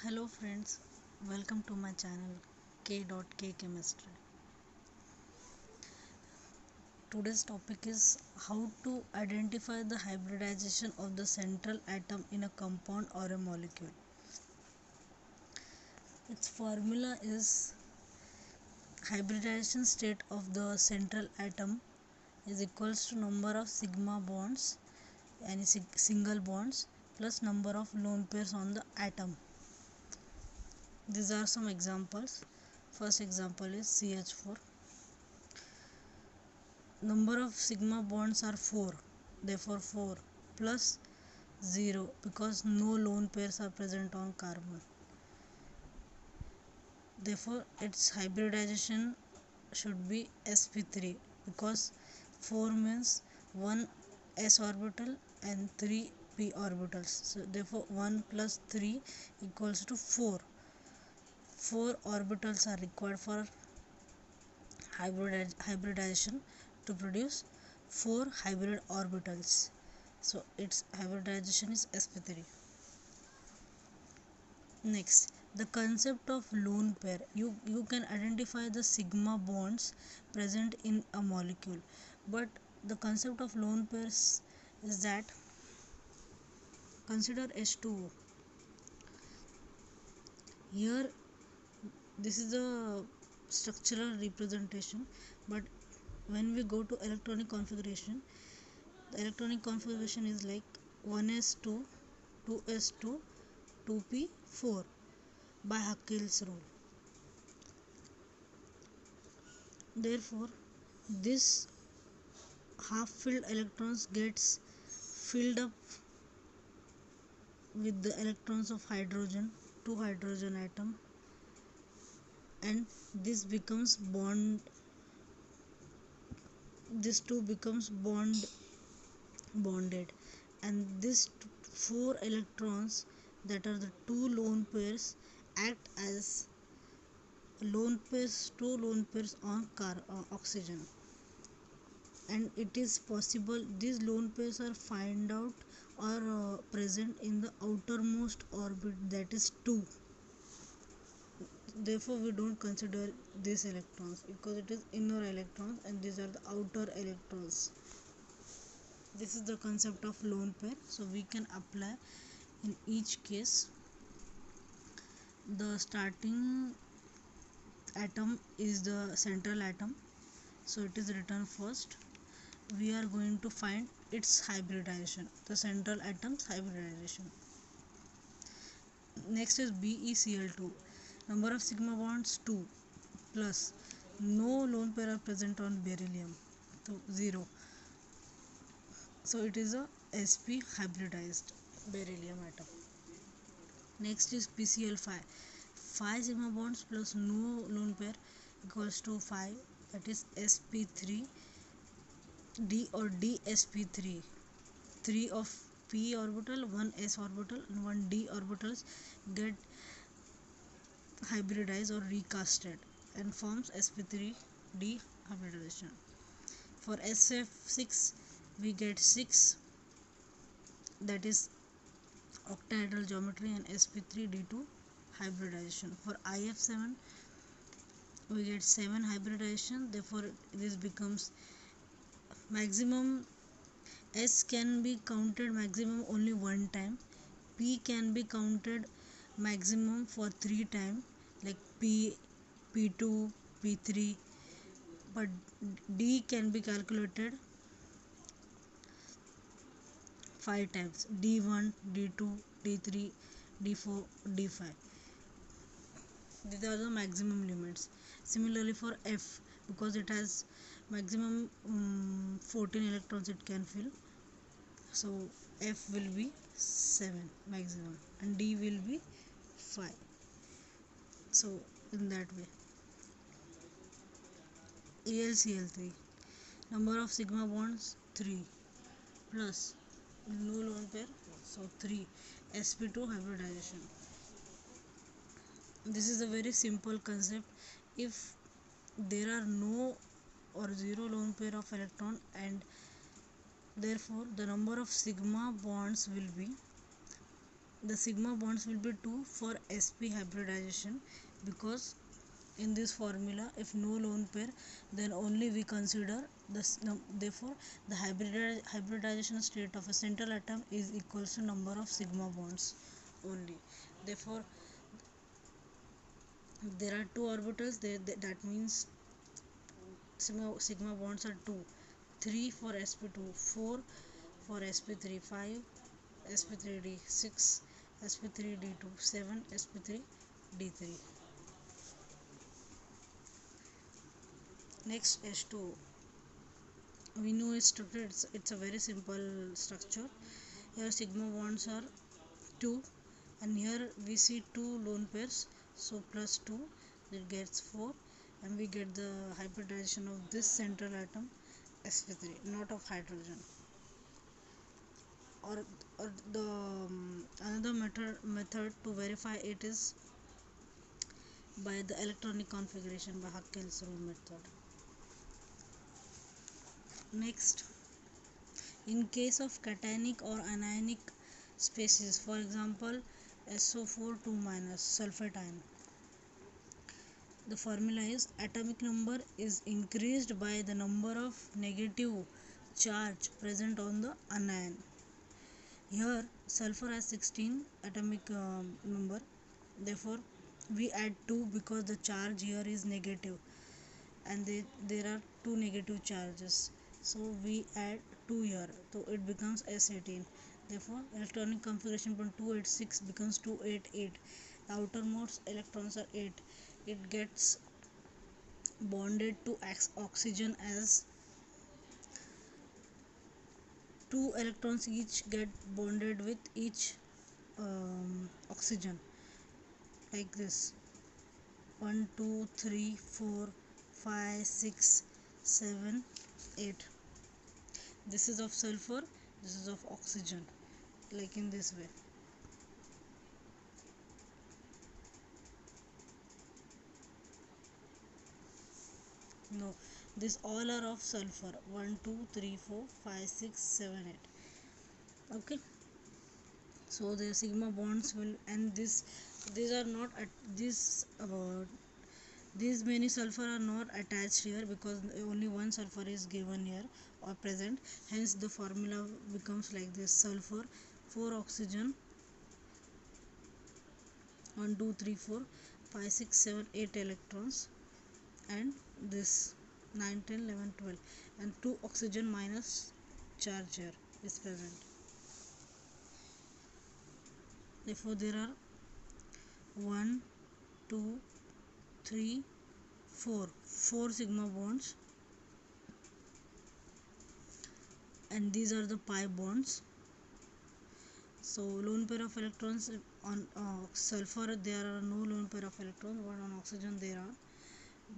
Hello friends, welcome to my channel K.K Chemistry. Today's topic is how to identify the hybridization of the central atom in a compound or a molecule. Its formula is hybridization state of the central atom is equals to number of sigma bonds, any single bonds, plus number of lone pairs on the atom. These are some examples. First example is CH4. Number of sigma bonds are 4, therefore 4 plus 0 because no lone pairs are present on carbon. Therefore its hybridization should be sp3 because 4 means 1 s orbital and 3 p orbitals. So therefore 1 plus 3 equals to 4. 4 orbitals are required for hybridization to produce 4 hybrid orbitals. So its hybridization is sp3. Next, the concept of lone pair. You can identify the sigma bonds present in a molecule, but the concept of lone pairs is that consider H2O. Here this is the structural representation, but when we go to electronic configuration, the electronic configuration is like 1s2, 2s2, 2p4 by Huckel's rule. Therefore this half filled electrons gets filled up with the electrons of hydrogen, 2 hydrogen atom, and this becomes bonded, and these 4 electrons that are the 2 lone pairs act as two lone pairs on oxygen, and it is possible these lone pairs are find out or present in the outermost orbit, that is 2. Therefore we don't consider these electrons because it is inner electrons and these are the outer electrons. This is the concept of lone pair, so we can apply in each case. The starting atom is the central atom, so it is written first. We are going to find its hybridization, the central atom's hybridization. Next is BeCl2. Number of sigma bonds 2 plus no lone pair are present on beryllium, so 0. So it is a sp hybridized beryllium atom. Next is PCl5. 5 sigma bonds plus no lone pair equals to 5, that is sp3 d or dsp3. 3 of p orbital, 1 s orbital and 1 d orbitals get hybridized or recasted and forms sp3d hybridization. For SF6 we get 6, that is octahedral geometry and sp3d2 hybridization. For IF7 we get 7 hybridization, therefore this becomes maximum. S can be counted maximum only one time, P can be counted maximum for 3 times like P, P2, P3, but D can be calculated 5 times, D1, D2, D3, D4, D5. These are the maximum limits. Similarly for F, because it has maximum 14 electrons it can fill, so F will be 7 maximum and D will be 5. So in that way. AlCl3. Number of sigma bonds 3 plus no lone pair, so 3, sp2 hybridization. This is a very simple concept. If there are no or 0 lone pair of electron, and therefore the number of sigma bonds will be the sigma bonds will be 2 for sp hybridization, because in this formula if no lone pair, then only we consider therefore the hybridization state of a central atom is equals to number of sigma bonds only. Therefore there are two orbitals there, that means sigma bonds are 2, 3 for sp2, 4 for sp3, 5 sp3d, 6 sp3d2, 7 sp3d3. Next H2O. We know its structure, it's a very simple structure. Here sigma bonds are 2 and here we see 2 lone pairs, so plus 2 it gets 4, and we get the hybridization of this central atom sp3, not of hydrogen. Or the another method to verify it is by the electronic configuration, by Huckel's rule method. Next, in case of cationic or anionic species, for example SO4 2 minus sulfate ion, the formula is atomic number is increased by the number of negative charge present on the anion. Here sulfur has 16 atomic number, therefore we add 2 because the charge here is negative and there are 2 negative charges, so we add 2 here, so it becomes S18. Therefore electronic configuration from 286 becomes 288. The outermost electrons are 8. It gets bonded to oxygen as 2 electrons each get bonded with each oxygen, like this: 1 2 3 4 5 6 7 8. This is of sulfur, this is of oxygen, like in this way. No, these all are of sulfur: 1 2 3 4 5 6 7 8. Okay, so the sigma bonds will, and these are not at this these many sulfur are not attached here because only one sulfur is given here or present, hence the formula becomes like this: sulfur 4 oxygen 1 2 3 4 5 6 7 8 electrons, and this 9 10 11 12, and 2 oxygen minus charge here is present. Therefore there are 1 2 3 4 sigma bonds, and these are the pi bonds. So lone pair of electrons on sulfur there are no lone pair of electrons, but on oxygen there are,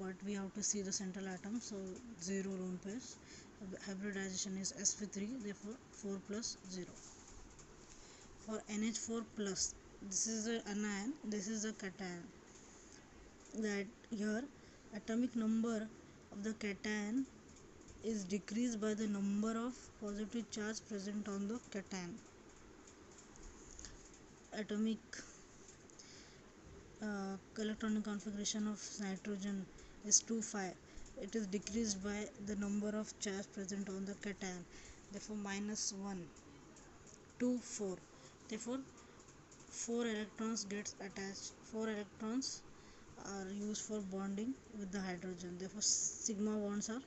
but we have to see the central atom, so 0 lone pairs. Hybridization is sp3, therefore 4 plus 0. For NH4 plus, this is the anion, this is the cation. That here atomic number of the cation is decreased by the number of positive charge present on the cation. Atomic electronic configuration of nitrogen is 2 5. It is decreased by the number of charge present on the cation, therefore minus 1 2 4. Therefore 4 electrons gets attached, 4 electrons are used for bonding with the hydrogen, therefore sigma bonds are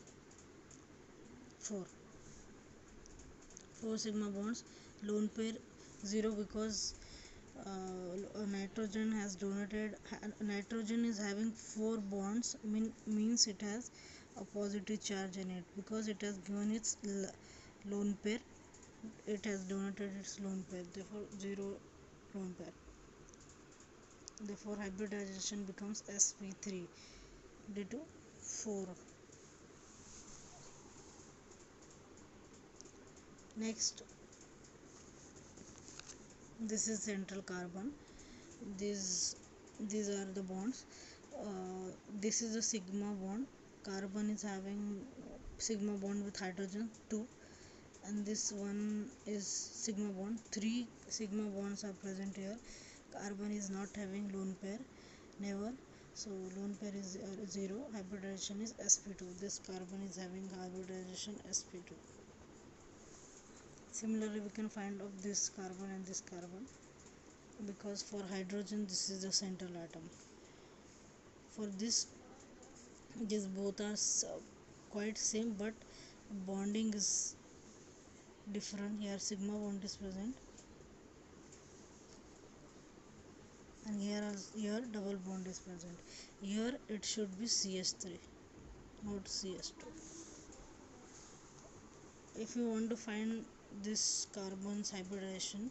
4 sigma bonds. Lone pair 0 because nitrogen has donated, nitrogen is having 4 bonds, means it has a positive charge in it, because it has given its lone pair, it has donated its lone pair, therefore 0 lone pair. Therefore hybridization becomes sp3 due to 4. Next, this is central carbon. These are the bonds. This is a sigma bond. Carbon is having sigma bond with hydrogen 2, and this one is sigma bond. 3 sigma bonds are present here. Carbon is not having lone pair, never. So lone pair is 0. Hybridization is sp2. This carbon is having hybridization sp2. Similarly, we can find of this carbon and this carbon, because for hydrogen this is the central atom. For this, these both are quite same, but bonding is different. Here sigma bond is present, and here double bond is present. Here it should be CH3, not CH2. If you want to find this carbon's hybridization,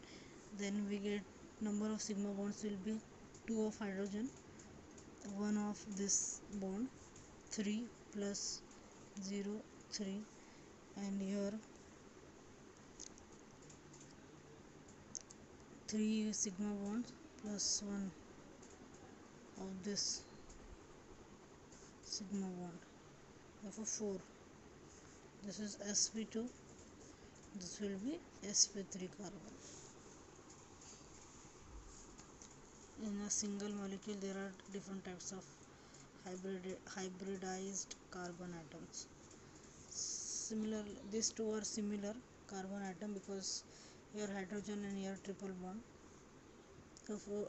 then we get number of sigma bonds will be 2 of hydrogen, 1 of this bond, 3 plus 0, 3, and here 3 sigma bonds plus 1 of this sigma bond, therefore 4. This is sp2, this will be sp3 carbon. In a single molecule there are different types of hybridized carbon atoms. Similar, these two are similar carbon atom, because here hydrogen and here triple bond. Therefore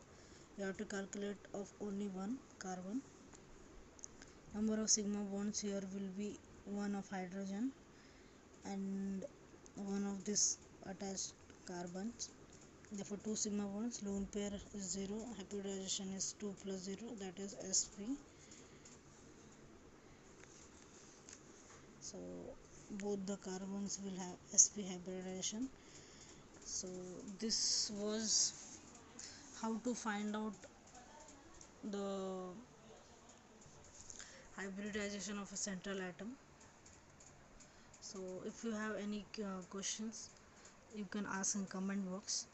you have to calculate of only one carbon. Number of sigma bonds here will be 1 of hydrogen and 1 of this attached carbons. Therefore 2 sigma bonds, lone pair is 0, hybridization is 2 plus 0, that is sp. So both the carbons will have sp hybridization. So this was how to find out the hybridization of a central atom. So if you have any questions, you can ask in comment box,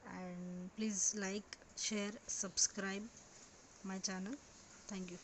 and please like, share, subscribe my channel. Thank you.